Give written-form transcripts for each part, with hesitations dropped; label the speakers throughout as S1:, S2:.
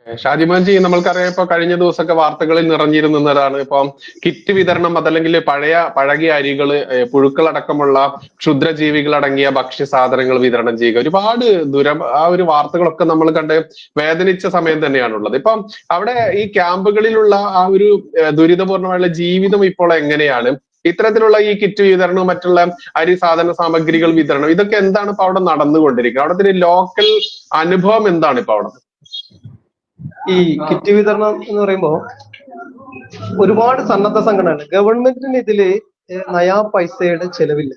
S1: ഷാജിമാൻജി, നമ്മൾക്കറിയാം ഇപ്പൊ കഴിഞ്ഞ ദിവസമൊക്കെ വാർത്തകളിൽ നിറഞ്ഞിരുന്നതാണ് ഇപ്പം കിറ്റ് വിതരണം, അതല്ലെങ്കിൽ പഴകിയ അരികള്, പുഴുക്കളടക്കമുള്ള ക്ഷുദ്രജീവികൾ അടങ്ങിയ ഭക്ഷ്യ സാധനങ്ങൾ വിതരണം ചെയ്യുക. ഒരുപാട് ആ ഒരു വാർത്തകളൊക്കെ നമ്മൾ കണ്ട് വേദനിച്ച സമയം തന്നെയാണുള്ളത്. ഇപ്പം അവിടെ ഈ ക്യാമ്പുകളിലുള്ള ആ ഒരു ദുരിതപൂർണമായുള്ള ജീവിതം ഇപ്പോൾ എങ്ങനെയാണ്? ഇത്തരത്തിലുള്ള ഈ കിറ്റ് വിതരണവും മറ്റുള്ള അരി സാധന സാമഗ്രികൾ വിതരണം, ഇതൊക്കെ എന്താണ് ഇപ്പൊ അവിടെ നടന്നുകൊണ്ടിരിക്കുന്നത്? അവിടുത്തെ ലോക്കൽ അനുഭവം എന്താണ് ഇപ്പൊ അവിടെ?
S2: ഈ കിറ്റ് വിതരണം എന്ന് പറയുമ്പോൾ ഒരുപാട് സന്നദ്ധ സംഘടനകൾ, ഗവൺമെന്റിന് ഇതില് നയാ പൈസയുടെ ചെലവില്ല.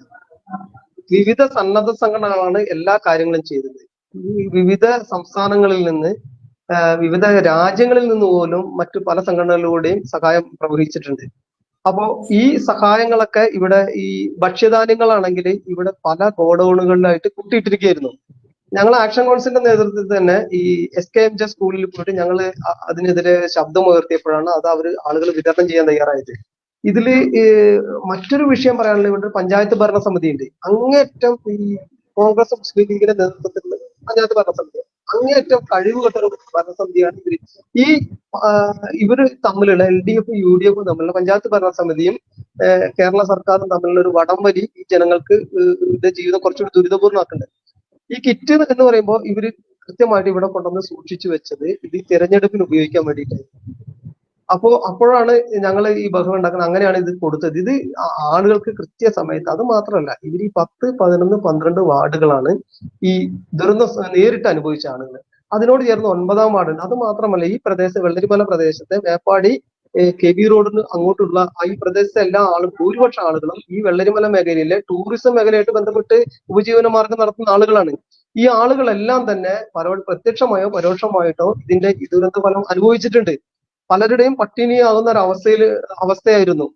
S2: വിവിധ സന്നദ്ധ സംഘടനകളാണ് എല്ലാ കാര്യങ്ങളും ചെയ്തത്. വിവിധ സംസ്ഥാനങ്ങളിൽ നിന്ന്, വിവിധ രാജ്യങ്ങളിൽ നിന്ന് പോലും മറ്റു പല സംഘടനകളിലൂടെയും സഹായം പ്രവഹിച്ചിട്ടുണ്ട്. അപ്പോ ഈ സഹായങ്ങളൊക്കെ ഇവിടെ ഈ ഭക്ഷ്യധാന്യങ്ങളാണെങ്കിൽ ഇവിടെ പല ഗോഡൌണുകളിലായിട്ട് കൂട്ടിയിട്ടിരിക്കുകയായിരുന്നു. ഞങ്ങൾ ആക്ഷൻ കൗൺസിലിന്റെ നേതൃത്വത്തിൽ തന്നെ ഈ SKMJ സ്കൂളിൽ പോയിട്ട് ഞങ്ങൾ അതിനെതിരെ ശബ്ദമുയർത്തിയപ്പോഴാണ് അത് ആളുകൾ വിതരണം ചെയ്യാൻ തയ്യാറായത്. ഇതില് മറ്റൊരു വിഷയം പറയാനുള്ളത്, ഇവിടെ പഞ്ചായത്ത് ഭരണസമിതി ഉണ്ട്. അങ്ങേറ്റം ഈ കോൺഗ്രസ് മുസ്ലിം ലീഗിന്റെ നേതൃത്വത്തിലുള്ള പഞ്ചായത്ത് ഭരണസമിതി അങ്ങേറ്റം കഴിവുകെട്ട ഒരു ഭരണസമിതിയാണ് ഇവര് തമ്മിലുള്ള LDF UDF തമ്മിലുള്ള പഞ്ചായത്ത് ഭരണസമിതിയും കേരള സർക്കാരും തമ്മിലുള്ള ഒരു വടംവലി ഈ ജനങ്ങൾക്ക് ജീവിതം കുറച്ചുകൂടി ദുരിതപൂർണ്ണമാക്കുന്നുണ്ട്. ഈ കിറ്റ് എന്ന് പറയുമ്പോൾ ഇവര് കൃത്യമായിട്ട് ഇവിടെ കൊണ്ടുവന്ന് സൂക്ഷിച്ചു വെച്ചത് ഇത് തിരഞ്ഞെടുപ്പിന് ഉപയോഗിക്കാൻ വേണ്ടിയിട്ടാണ്. അപ്പോഴാണ് ഞങ്ങൾ ഈ ബഹളം ഉണ്ടാക്കുന്നത്. അങ്ങനെയാണ് ഇത് കൊടുത്തത്. ഇത് ആളുകൾക്ക് കൃത്യസമയത്ത്, അത് മാത്രമല്ല ഇവർ ഈ 10, 11, 12 വാർഡുകളാണ് ഈ ദുരന്തം നേരിട്ട് അനുഭവിച്ച ആളുകൾ. അതിനോട് ചേർന്ന് 9ാം വാർഡുണ്ട്. അത് മാത്രമല്ല ഈ പ്രദേശം, വെള്ളരിമല പ്രദേശത്തെ മേപ്പാടി KB റോഡിന് അങ്ങോട്ടുള്ള ഈ പ്രദേശത്തെ എല്ലാ ഭൂരിപക്ഷ ആളുകളും ഈ വെള്ളരിമല മേഖലയിലെ ടൂറിസം മേഖലയായിട്ട് ബന്ധപ്പെട്ട് ഉപജീവന മാർഗം നടത്തുന്ന ആളുകളാണ്. ഈ ആളുകളെല്ലാം തന്നെ പ്രത്യക്ഷമായോ പരോക്ഷമായിട്ടോ ഇതിന്റെ ദുരന്ത ഫലം അനുഭവിച്ചിട്ടുണ്ട്. പലരുടെയും പട്ടിണിയാകുന്ന ഒരു അവസ്ഥയായിരുന്നു.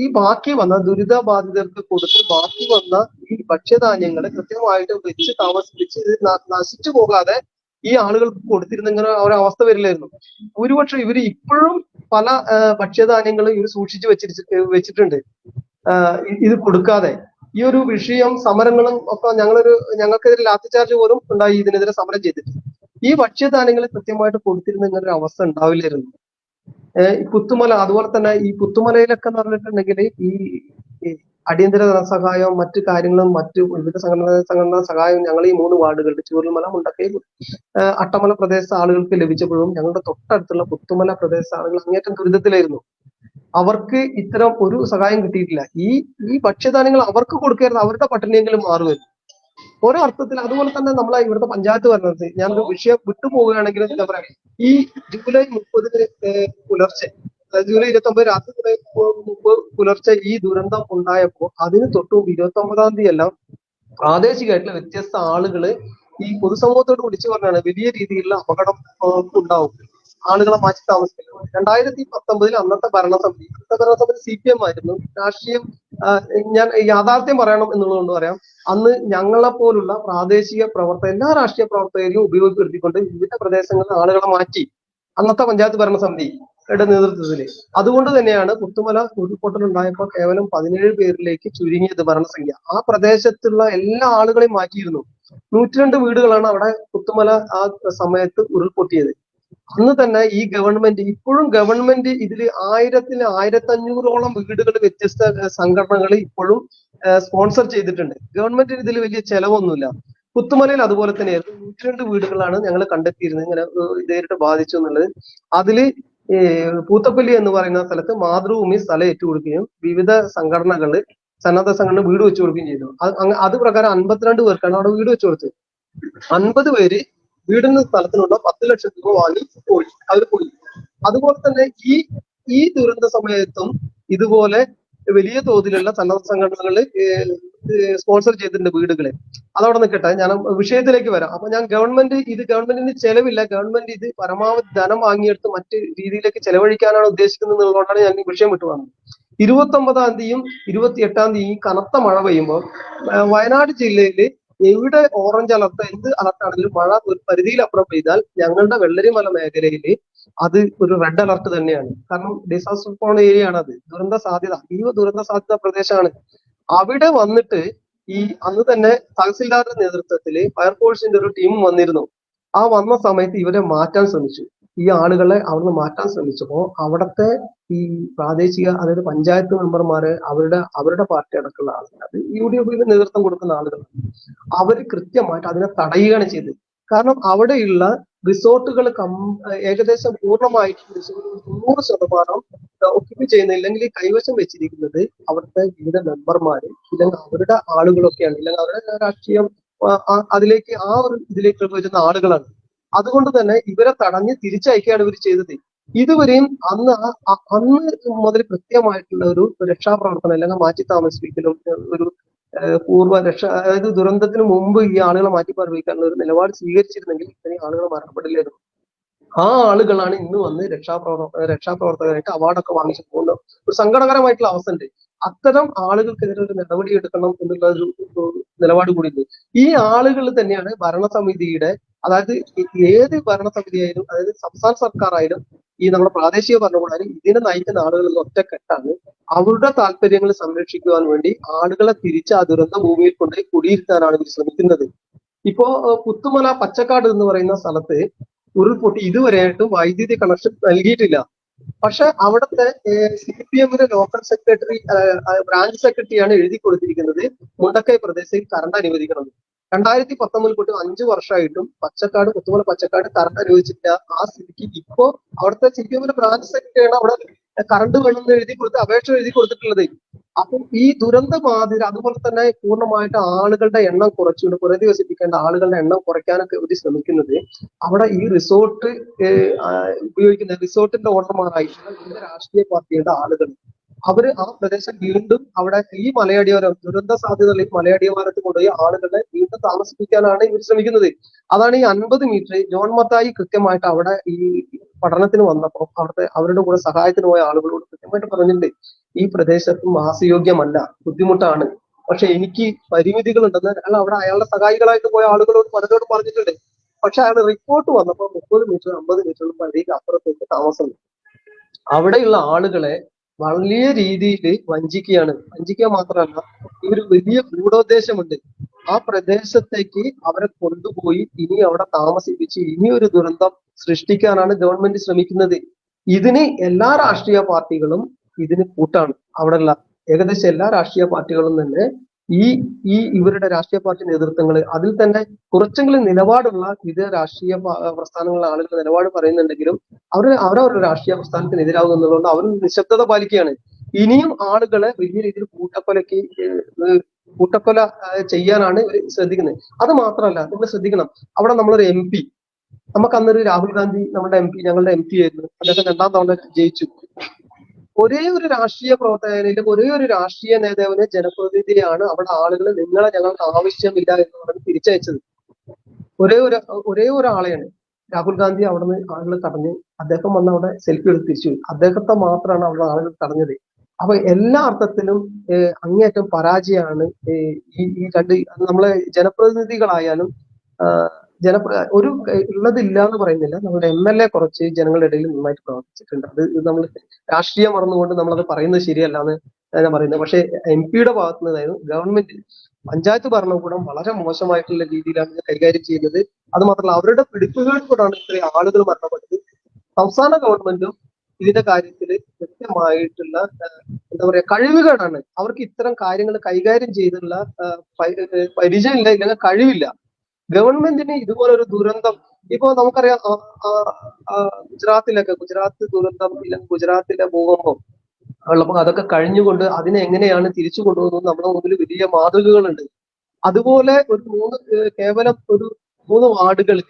S2: ഈ ബാക്കി വന്ന ദുരിതബാധിതർക്ക് കൊടുത്ത് ബാക്കി വന്ന ഈ ഭക്ഷ്യധാന്യങ്ങളെ കൃത്യമായിട്ട് വെച്ച് താമസിപ്പിച്ച് ഇത് നശിച്ചു പോകാതെ ഈ ആളുകൾക്ക് കൊടുത്തിരുന്ന ഇങ്ങനെ ഒരവസ്ഥ വരില്ലായിരുന്നു. ഭൂരിപക്ഷം ഇവര് ഇപ്പോഴും പല ഭക്ഷ്യധാന്യങ്ങളും ഇവർ സൂക്ഷിച്ചു വെച്ചിട്ടുണ്ട് ഇത് കൊടുക്കാതെ. ഈ ഒരു വിഷയം സമരങ്ങളും ഒക്കെ ഞങ്ങൾക്കെതിരെ ലാത്തിചാർജ് പോലും ഉണ്ടായി, ഇതിനെതിരെ സമരം ചെയ്തിട്ട്. ഈ ഭക്ഷ്യധാന്യങ്ങൾ കൃത്യമായിട്ട് കൊടുത്തിരുന്ന ഇങ്ങനെ ഒരു അവസ്ഥ ഉണ്ടാവില്ലായിരുന്നു. പുത്തുമല, അതുപോലെ തന്നെ ഈ പുത്തുമലയിലൊക്കെ എന്ന് പറഞ്ഞിട്ടുണ്ടെങ്കിൽ ഈ അടിയന്തര ധനസഹായം, മറ്റു കാര്യങ്ങളും മറ്റു വിവിധ സംഘടനാ സഹായം ഞങ്ങൾ ഈ 3 വാർഡുകളുടെ ചൂരൽമല, മുണ്ടക്കൈ, അട്ടമല പ്രദേശ ആളുകൾക്ക് ലഭിച്ചപ്പോഴും ഞങ്ങളുടെ തൊട്ടടുത്തുള്ള പുത്തുമല പ്രദേശ ആളുകൾ അങ്ങേറ്റം ദുരിതത്തിലായിരുന്നു. അവർക്ക് ഇത്തരം ഒരു സഹായം കിട്ടിയിട്ടില്ല. ഈ ഭക്ഷ്യധാന്യങ്ങൾ അവർക്ക് കൊടുക്കരുത്, അവരുടെ പട്ടിണിയെങ്കിലും മാറുമായിരുന്നു ഒരർത്ഥത്തിൽ. അതുപോലെ തന്നെ നമ്മളെ ഇവിടുത്തെ പഞ്ചായത്ത് ഭരണത്തിൽ ഞാനൊരു വിഷയം വിട്ടുപോവുകയാണെങ്കിൽ എന്താ പറയാ, ഈ ജൂലൈ 30 പുലർച്ചെ, ജൂലൈ 29 രാത്രി 30 പുലർച്ചെ ഈ ദുരന്തം ഉണ്ടായപ്പോൾ അതിന് തൊട്ടും 29ാം തീയതി എല്ലാം പ്രാദേശികമായിട്ടുള്ള വ്യത്യസ്ത ആളുകള് ഈ പൊതുസമൂഹത്തോട് വിളിച്ചു പറഞ്ഞാണ് വലിയ രീതിയിലുള്ള അപകടം ഉണ്ടാവും, ആളുകളെ മാറ്റി താമസിക്കുന്നത്. 2019 അന്നത്തെ ഭരണസമിതി CPM ആയിരുന്നു. രാഷ്ട്രീയം ഞാൻ യാഥാർത്ഥ്യം പറയണം എന്നുള്ളതുകൊണ്ട് പറയാം, അന്ന് ഞങ്ങളെ പോലുള്ള പ്രാദേശിക എല്ലാ രാഷ്ട്രീയ പ്രവർത്തകരെയും ഉപയോഗപ്പെടുത്തിക്കൊണ്ട് വിവിധ പ്രദേശങ്ങളിൽ ആളുകളെ മാറ്റി അന്നത്തെ പഞ്ചായത്ത് ഭരണസമിതിയുടെ നേതൃത്വത്തില്. അതുകൊണ്ട് തന്നെയാണ് പുത്തുമല ഉരുൾപൊട്ടൽ ഉണ്ടായപ്പോൾ കേവലം 17 പേരിലേക്ക് ചുരുങ്ങിയത് ഭരണസംഖ്യ. ആ പ്രദേശത്തുള്ള എല്ലാ ആളുകളെയും മാറ്റിയിരുന്നു. 102 വീടുകളാണ് അവിടെ പുത്തുമല ആ സമയത്ത് ഉരുൾപൊട്ടിയത്. അന്ന് തന്നെ ഈ ഗവൺമെന്റ്, ഇപ്പോഴും ഗവൺമെന്റ് ഇതിൽ 1500ഓളം വീടുകൾ വ്യത്യസ്ത സംഘടനകൾ ഇപ്പോഴും സ്പോൺസർ ചെയ്തിട്ടുണ്ട്. ഗവൺമെന്റിന് ഇതിൽ വലിയ ചെലവൊന്നുമില്ല. പുത്തുമലയിൽ അതുപോലെ തന്നെയായിരുന്നു. 102 വീടുകളാണ് ഞങ്ങൾ കണ്ടെത്തിയിരുന്നത് ഇങ്ങനെ നേരിട്ട് ബാധിച്ചു എന്നുള്ളത്. അതില് പൂത്തപ്പള്ളി എന്ന് പറയുന്ന സ്ഥലത്ത് മാതൃഭൂമി സ്ഥലം ഏറ്റുകൊടുക്കുകയും വിവിധ സന്നദ്ധ സംഘടന വീട് വെച്ചു കൊടുക്കുകയും ചെയ്തു. അത് പ്രകാരം 52 പേർക്കാണ് അവിടെ വീട് വെച്ചു കൊടുത്തത്. 50 പേര് വീടിന്റെ സ്ഥലത്തിനുള്ള 10 ലക്ഷം രൂപ വാങ്ങി അവർ പോയി. അതുപോലെ തന്നെ ഈ ദുരന്ത സമയത്തും ഇതുപോലെ വലിയ തോതിലുള്ള സന്നദ്ധ സംഘടനകൾ സ്പോൺസർ ചെയ്തിട്ടുണ്ട് വീടുകളെ. അതവിടെ നിൽക്കട്ടെ, ഞാൻ വിഷയത്തിലേക്ക് വരാം. അപ്പൊ ഞാൻ ഗവൺമെന്റിന് ചെലവില്ല, ഗവൺമെന്റ് ഇത് പരമാവധി ധനം വാങ്ങിയെടുത്ത് മറ്റ് രീതിയിലേക്ക് ചെലവഴിക്കാനാണ് ഉദ്ദേശിക്കുന്നത് എന്നുള്ളതുകൊണ്ടാണ് ഞാൻ ഈ വിഷയം വിട്ടുപോകുന്നത്. 29ാം തീയതിയും 28ാം തീയതിയും കനത്ത മഴ പെയ്യുമ്പോൾ വയനാട് ജില്ലയില് എവിടെ ഓറഞ്ച് അലർട്ട്, എന്ത് അലർട്ടാണെങ്കിലും മഴ ഒരു പരിധിയിലപ്പുറം പെയ്താൽ ഞങ്ങളുടെ വെള്ളരിമല മേഖലയിൽ അത് ഒരു റെഡ് അലർട്ട് തന്നെയാണ്. കാരണം ഡിസാസ്റ്റർ പ്രോൺ ഏരിയ ആണ്, അത് ദുരന്ത സാധ്യത പ്രദേശമാണ്. അവിടെ വന്നിട്ട് അന്ന് തന്നെ തഹസിൽദാരുടെ നേതൃത്വത്തിൽ ഫയർഫോഴ്സിന്റെ ഒരു ടീം വന്നിരുന്നു. ആ വന്ന സമയത്ത് ഇവരെ മാറ്റാൻ ശ്രമിച്ചു. ഈ ആളുകളെ അവിടുന്ന് മാറ്റാൻ ശ്രമിച്ചപ്പോ അവിടുത്തെ ഈ പ്രാദേശിക, അതായത് പഞ്ചായത്ത് മെമ്പർമാര്, അവരുടെ പാർട്ടി അടക്കമുള്ള ആളുകൾ, അത് UDF നേതൃത്വം കൊടുക്കുന്ന ആളുകൾ, അവർ കൃത്യമായിട്ട് അതിനെ തടയുകയാണ് ചെയ്തത്. കാരണം അവിടെയുള്ള റിസോർട്ടുകൾ ഏകദേശം പൂർണ്ണമായിട്ട് 90% ഒക്യുപ്പൈ ചെയ്യുന്ന, ഇല്ലെങ്കിൽ കൈവശം വെച്ചിരിക്കുന്നത് അവിടുത്തെ വിവിധ മെമ്പർമാര്, ഇല്ലെങ്കിൽ അവരുടെ ആളുകളൊക്കെയാണ്, ഇല്ലെങ്കിൽ അവരുടെ രാഷ്ട്രീയം അതിലേക്ക് ആ ഒരു ഇതിലേക്ക് വരുന്ന ആളുകളാണ്. അതുകൊണ്ട് തന്നെ ഇവരെ തടഞ്ഞ് തിരിച്ചയക്കുകയാണ് ഇവർ ചെയ്തത്. ഇതുവരെയും അന്ന് മുതൽ കൃത്യമായിട്ടുള്ള ഒരു രക്ഷാപ്രവർത്തനം, അല്ലെങ്കിൽ മാറ്റി താമസിപ്പിക്കലും, ഒരു പൂർവ്വ രക്ഷ, അതായത് ദുരന്തത്തിന് മുമ്പ് ഈ ആളുകളെ മാറ്റി പാർപ്പിക്കാനുള്ള ഒരു നിലപാട് സ്വീകരിച്ചിരുന്നെങ്കിൽ ഇത്രയും ആളുകൾ മരണപ്പെടില്ലായിരുന്നു. ആ ആളുകളാണ് ഇന്ന് വന്ന് രക്ഷാപ്രവർത്തകരായിട്ട് അവാർഡൊക്കെ വാങ്ങിച്ചു പോകുന്നത്. ഒരു സങ്കടകരമായിട്ടുള്ള അവസ്ഥ ഉണ്ട്. അത്തരം ആളുകൾക്കെതിരെ ഒരു നടപടി എടുക്കണം എന്നുള്ള ഒരു നിലപാട് കൂടി ഉണ്ട്. ഈ ആളുകൾ തന്നെയാണ് ഭരണസമിതിയുടെ, അതായത് ഏത് ഭരണസമിതി ആയാലും, അതായത് സംസ്ഥാന സർക്കാർ ആയാലും ഈ നമ്മുടെ പ്രാദേശിക ഭരണകൂടായാലും ഇതിനെ നയിക്കുന്ന ആളുകൾ ഒറ്റക്കെട്ടാണ് അവരുടെ താല്പര്യങ്ങൾ സംരക്ഷിക്കുവാൻ വേണ്ടി ആളുകളെ തിരിച്ച് ആ ദുരന്ത ഭൂമിയിൽ കൊണ്ടുപോയി കുടിയിരുത്താനാണ് ഇവർ ശ്രമിക്കുന്നത്. ഇപ്പോ പുത്തുമല പച്ചക്കാട് എന്ന് പറയുന്ന സ്ഥലത്ത് ഉരുൾപൊട്ടി ഇതുവരെയായിട്ടും വൈദ്യുതി കണക്ഷൻ നൽകിയിട്ടില്ല. പക്ഷെ അവിടുത്തെ CPM-ന്റെ ലോക്കൽ സെക്രട്ടറി, ബ്രാഞ്ച് സെക്രട്ടറിയാണ് എഴുതി കൊടുത്തിരിക്കുന്നത് മുണ്ടക്കൈ പ്രദേശത്തിൽ കറണ്ട് അനുവദിക്കണം. 2019 തൊട്ട് 5 വർഷമായിട്ടും പുത്തുമല പച്ചക്കാട് കറണ്ട് അനുവദിച്ചിട്ടില്ല. ആ സ്ഥിതിക്ക് ഇപ്പോ അവിടുത്തെ CPM-ന്റെ ബ്രാഞ്ച് സെക്രട്ടറിയാണ് അവിടെ കറണ്ട് വേണമെന്ന് അപേക്ഷ എഴുതി കൊടുത്തിട്ടുള്ളത്. അപ്പം ഈ ദുരന്ത ബാധിത, അതുപോലെ തന്നെ പൂർണ്ണമായിട്ട് ആളുകളുടെ എണ്ണം കുറച്ചുകൊണ്ട് പുനരധിവസിപ്പിക്കേണ്ട ആളുകളുടെ എണ്ണം കുറയ്ക്കാനൊക്കെ ഇവർ ശ്രമിക്കുന്നത് അവിടെ ഈ റിസോർട്ട് ഉപയോഗിക്കുന്ന റിസോർട്ടിന്റെ ഓണർമാരായിട്ടുള്ള വിവിധ രാഷ്ട്രീയ പാർട്ടിയുടെ ആളുകൾ, അവര് ആ പ്രദേശം വീണ്ടും അവിടെ ഈ മലയടിവാരം, ദുരന്ത സാധ്യതയുള്ള ഈ മലയടിവാരത്ത് കൊണ്ടുപോയി ആളുകളെ വീണ്ടും താമസിപ്പിക്കാനാണ് ഇവർ ശ്രമിക്കുന്നത്. അതാണ് ഈ 50 മീറ്റർ ജോൺ മത്തായി കൃത്യമായിട്ട് അവിടെ ഈ പഠനത്തിന് വന്നപ്പോൾ അവരുടെ കൂടെ സഹായത്തിന് പോയ ആളുകളോട് കൃത്യമായിട്ട് പറഞ്ഞിട്ടുണ്ട്, ഈ പ്രദേശത്ത് വാസയോഗ്യമല്ല, ബുദ്ധിമുട്ടാണ്, പക്ഷെ എനിക്ക് പരിമിതികൾ ഉണ്ടെന്ന് അയാൾ അവിടെ അയാളുടെ സഹായികളായിട്ട് പോയ ആളുകളോട് പലരോടും പറഞ്ഞിട്ടുണ്ട്. പക്ഷെ അയാൾ റിപ്പോർട്ട് വന്നപ്പോൾ 30 മീറ്റർ 50 മീറ്റർ പരിധിക്ക് അപ്പുറത്തേക്ക് താമസം. അവിടെയുള്ള ആളുകളെ വലിയ രീതിയിൽ വഞ്ചിക്കുക മാത്രമല്ല, ഇവര് വലിയ ഗൂഢോദ്ദേശമുണ്ട്. ആ പ്രദേശത്തേക്ക് അവരെ കൊണ്ടുപോയി ഇനി അവിടെ താമസിപ്പിച്ച് ഇനി ഒരു ദുരന്തം സൃഷ്ടിക്കാനാണ് ഗവൺമെന്റ് ശ്രമിക്കുന്നത്. ഇതിന് എല്ലാ രാഷ്ട്രീയ പാർട്ടികളും ഇതിന് കൂട്ടാണ്. അവിടെയുള്ള ഏകദേശം എല്ലാ രാഷ്ട്രീയ പാർട്ടികളും തന്നെ ഈ ഇവരുടെ രാഷ്ട്രീയ പാർട്ടി നേതൃത്വങ്ങൾ, അതിൽ തന്നെ കുറച്ചെങ്കിലും നിലപാടുള്ള ഇത് രാഷ്ട്രീയ പ്രസ്ഥാനങ്ങളിലെ ആളുകൾ നിലപാട് പറയുന്നുണ്ടെങ്കിലും അവരവരുടെ രാഷ്ട്രീയ പ്രസ്ഥാനത്തിന് എതിരാകുന്നതുകൊണ്ട് അവർ നിശബ്ദത പാലിക്കുകയാണ്. ഇനിയും ആളുകളെ വലിയ രീതിയിൽ കൂട്ടക്കൊല ചെയ്യാനാണ് ഇവർ ശ്രദ്ധിക്കുന്നത്. അത് മാത്രമല്ല, നിങ്ങൾ ശ്രദ്ധിക്കണം, അവിടെ നമ്മളൊരു MP, നമുക്ക് അന്നൊരു രാഹുൽ ഗാന്ധി നമ്മുടെ ഞങ്ങളുടെ MP ആയിരുന്നു. അദ്ദേഹം 2ാം തവണ ജയിച്ചു. ഒരേ ഒരു രാഷ്ട്രീയ പ്രവർത്തകനിലും ഒരേ ഒരു രാഷ്ട്രീയ നേതാവിനെ, ജനപ്രതിനിധിയാണ് അവിടെ ആളുകൾ ഞങ്ങൾക്ക് ആവശ്യമില്ല എന്ന് പറഞ്ഞ് തിരിച്ചയച്ചത്. ഒരേ ഒരാളെയാണ് രാഹുൽ ഗാന്ധി അവിടെ നിന്ന് ആളുകൾ തടഞ്ഞ് അദ്ദേഹം വന്ന് അവിടെ സെൽഫി എടുത്ത് തിരിച്ചു. അദ്ദേഹത്തെ മാത്രമാണ് അവിടെ ആളുകൾ തടഞ്ഞത്. അപ്പൊ എല്ലാ അർത്ഥത്തിലും അങ്ങേയറ്റം പരാജയമാണ് ഈ നമ്മളെ ജനപ്രതിനിധികളായാലും ഒരു ഉള്ളതില്ല എന്ന് പറയുന്നില്ല. നമ്മുടെ MLA കുറച്ച് ജനങ്ങളുടെ ഇടയിൽ നന്നായിട്ട് പ്രവർത്തിച്ചിട്ടുണ്ട്. അത് നമ്മൾ രാഷ്ട്രീയം മറന്നുകൊണ്ട് നമ്മളത് പറയുന്നത് ശരിയല്ല എന്ന് ഞാൻ പറയുന്നത്. പക്ഷെ MP-യുടെ ഭാഗത്തു നിന്നായിരുന്നു ഗവൺമെന്റ്, പഞ്ചായത്ത് ഭരണകൂടം വളരെ മോശമായിട്ടുള്ള രീതിയിലാണ് കൈകാര്യം ചെയ്യുന്നത്. അത് മാത്രമല്ല, അവരുടെ പിടിപ്പുകൾ കൊണ്ടാണ് ഇത്രയും ആളുകൾ മരണപ്പെട്ടത്. സംസ്ഥാന ഗവൺമെന്റും ഇതിന്റെ കാര്യത്തിൽ കൃത്യമായിട്ടുള്ള എന്താ പറയാ കഴിവുകേടാണ്. അവർക്ക് ഇത്തരം കാര്യങ്ങൾ കൈകാര്യം ചെയ്തുള്ള പരിചയമില്ല, ഇല്ലെങ്കിൽ കഴിവില്ല. ഗവൺമെന്റിന് ഇതുപോലൊരു ദുരന്തം, ഇപ്പൊ നമുക്കറിയാം ഗുജറാത്ത് ദുരന്തം, ഇല്ലെങ്കിൽ ഗുജറാത്തിലെ ഭൂകമ്പം ഉള്ളപ്പോൾ അതൊക്കെ കഴിഞ്ഞുകൊണ്ട് അതിനെ എങ്ങനെയാണ് തിരിച്ചു കൊണ്ടുപോകുന്നത് നമ്മുടെ മുമ്പിൽ വലിയ മാതൃകകളുണ്ട്. അതുപോലെ കേവലം ഒരു 3 വാർഡുകളിൽ,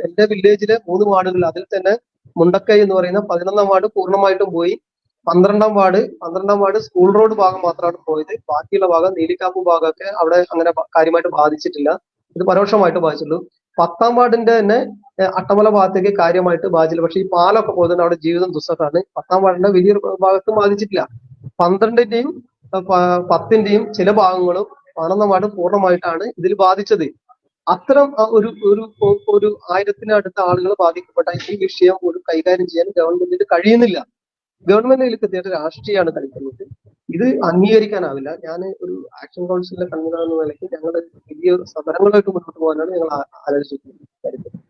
S2: എന്റെ വില്ലേജിലെ 3 വാർഡുകൾ, അതിൽ തന്നെ മുണ്ടക്കൈ എന്ന് പറയുന്ന 11ാം വാർഡ് പൂർണ്ണമായിട്ടും പോയി. 12ാം വാർഡ് സ്കൂൾ റോഡ് ഭാഗം മാത്രമാണ് പോയത്. ബാക്കിയുള്ള ഭാഗം നീലിക്കാപ്പ് ഭാഗമൊക്കെ അവിടെ അങ്ങനെ കാര്യമായിട്ട് ബാധിച്ചിട്ടില്ല. ഇത് പരോക്ഷമായിട്ട് ബാധിച്ചുള്ളൂ. 10ാം വാർഡിന്റെ തന്നെ അട്ടമല ഭാഗത്തേക്ക് കാര്യമായിട്ട് ബാധിച്ചില്ല. പക്ഷെ ഈ പാലൊക്കെ പോകുന്നുണ്ട്, അവിടെ ജീവിതം ദുസ്സഹമാണ്. 10ാം വാർഡിന്റെ വലിയൊരു ഭാഗത്തും ബാധിച്ചിട്ടില്ല. 12ന്റെയും 10ന്റെയും ചില ഭാഗങ്ങളും 11ാം വാർഡ് പൂർണ്ണമായിട്ടാണ് ഇതിൽ ബാധിച്ചത്. അത്തരം ഒരു 1000-ത്തിനടുത്ത ആളുകൾ ബാധിക്കപ്പെട്ട ഈ വിഷയം ഒരു കൈകാര്യം ചെയ്യാൻ ഗവൺമെന്റിന് കഴിയുന്നില്ല. ഗവൺമെന്റിൽ കൃത്യമായിട്ട് രാഷ്ട്രീയമാണ് കളിക്കുന്നത്. ഇത് അംഗീകരിക്കാനാവില്ല. ഞാൻ ഒരു ആക്ഷൻ കൗൺസിലിലെ കൺവീനർ എന്ന നിലയ്ക്ക് ഞങ്ങൾ വലിയ സമരങ്ങളായിട്ട് മുന്നോട്ട് പോകാനാണ് ഞങ്ങൾ ആലോചിച്ചിട്ടുള്ളത്.